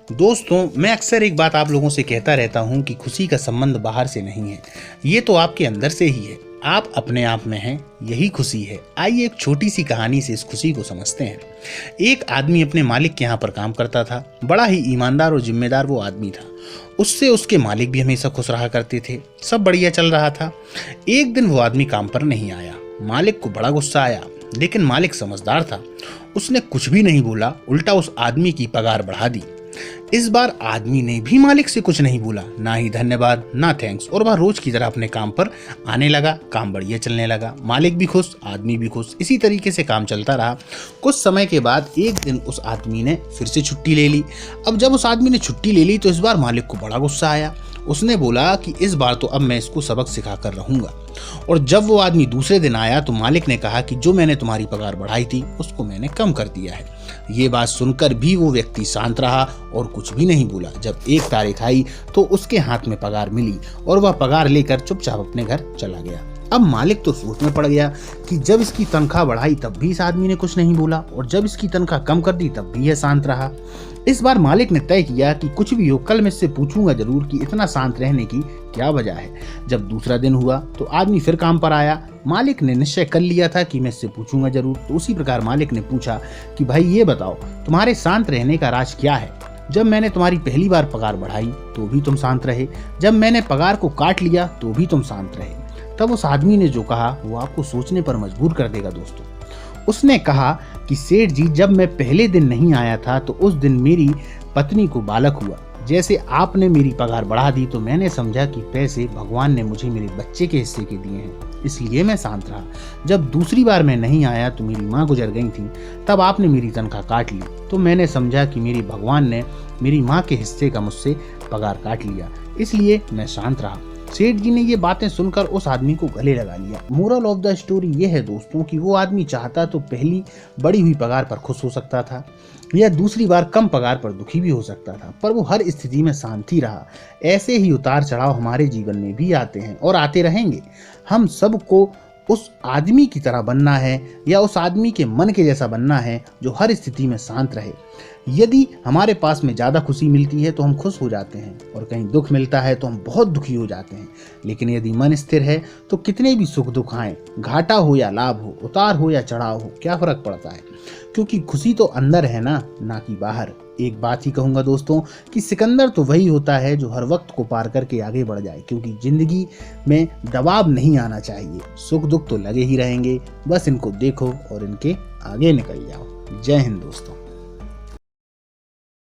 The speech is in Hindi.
दोस्तों, मैं अक्सर एक बात आप लोगों से कहता रहता हूँ कि खुशी का संबंध बाहर से नहीं है, ये तो आपके अंदर से ही है। आप अपने आप में हैं, यही खुशी है। आइए एक छोटी सी कहानी से इस खुशी को समझते हैं। एक आदमी अपने मालिक के यहाँ पर काम करता था। बड़ा ही ईमानदार और जिम्मेदार वो आदमी था। उससे उसके मालिक भी हमेशा खुश रहा करते थे। सब बढ़िया चल रहा था। एक दिन वो आदमी काम पर नहीं आया। मालिक को बड़ा गुस्सा आया, लेकिन मालिक समझदार था। उसने कुछ भी नहीं बोला, उल्टा उस आदमी की पगार बढ़ा दी। इस बार आदमी ने भी मालिक से कुछ नहीं बोला, ना ही धन्यवाद ना थैंक्स, और वह रोज की तरह अपने काम पर आने लगा। काम बढ़िया चलने लगा। मालिक भी खुश, आदमी भी खुश। इसी तरीके से काम चलता रहा। कुछ समय के बाद एक दिन उस आदमी ने फिर से छुट्टी ले ली। अब जब उस आदमी ने छुट्टी ले ली तो इस बार मालिक को बड़ा गुस्सा आया। उसने बोला कि इस बार तो अब मैं इसको सबक सिखा कर रहूंगा। और जब वो आदमी दूसरे दिन आया तो मालिक ने कहा कि जो मैंने तुम्हारी पगार बढ़ाई थी उसको मैंने कम कर दिया है। ये बात सुनकर भी वो व्यक्ति शांत रहा और कुछ भी नहीं बोला। जब 1 तारीख आई तो उसके हाथ में पगार मिली और वह पगार लेकर चुपचाप अपने घर चला गया। अब मालिक तो सोच में पड़ गया कि जब इसकी तनख्वाह बढ़ाई तब भी इस आदमी ने कुछ नहीं बोला, और जब इसकी तनख्वाह कम कर दी तब भी यह शांत रहा। इस बार मालिक ने तय किया कि कुछ भी हो, कल मैं इससे पूछूंगा जरूर कि इतना शांत रहने की क्या वजह है। जब दूसरा दिन हुआ तो आदमी फिर काम पर आया। मालिक ने निश्चय कर लिया था कि मैं इससे पूछूंगा जरूर। तो उसी प्रकार मालिक ने पूछा कि भाई ये बताओ, तुम्हारे शांत रहने का राज क्या है? जब मैंने तुम्हारी पहली बार पगार बढ़ाई तो भी तुम शांत रहे, जब मैंने पगार को काट लिया तो भी तुम शांत रहे। तब उस आदमी ने जो कहा वो आपको सोचने पर मजबूर कर देगा दोस्तों। उसने कहा कि सेठ जी, जब मैं पहले दिन नहीं आया था तो उस दिन मेरी पत्नी को बालक हुआ। जैसे आपने मेरी पगार बढ़ा दी तो मैंने समझा कि पैसे भगवान ने मुझे मेरे बच्चे के हिस्से के दिए हैं, इसलिए मैं शांत रहा। जब दूसरी बार मैं नहीं आया तो मेरी माँ गुजर गई थी, तब आपने मेरी तनख्वाह काट ली तो मैंने समझा कि मेरी भगवान ने मेरी माँ के हिस्से का मुझसे पगार काट लिया, इसलिए मैं शांत रहा। सेठ जी ने ये बातें सुनकर उस आदमी को गले लगा लिया। मोरल ऑफ द स्टोरी ये है दोस्तों कि वो आदमी चाहता तो पहली बढ़ी हुई पगार पर खुश हो सकता था, या दूसरी बार कम पगार पर दुखी भी हो सकता था, पर वो हर स्थिति में शांति रहा। ऐसे ही उतार चढ़ाव हमारे जीवन में भी आते हैं और आते रहेंगे। हम सबको उस आदमी की तरह बनना है, या उस आदमी के मन के जैसा बनना है जो हर स्थिति में शांत रहे। यदि हमारे पास में ज़्यादा खुशी मिलती है तो हम खुश हो जाते हैं, और कहीं दुख मिलता है तो हम बहुत दुखी हो जाते हैं। लेकिन यदि मन स्थिर है तो कितने भी सुख दुख आए, घाटा हो या लाभ हो, उतार हो या चढ़ाव हो, क्या फर्क पड़ता है? क्योंकि खुशी तो अंदर है ना कि बाहर। एक बात ही कहूंगा दोस्तों कि सिकंदर तो वही होता है जो हर वक्त को पार करके आगे बढ़ जाए, क्योंकि जिंदगी में दबाव नहीं आना चाहिए। सुख दुख तो लगे ही रहेंगे, बस इनको देखो और इनके आगे निकल जाओ। जय हिंद दोस्तों।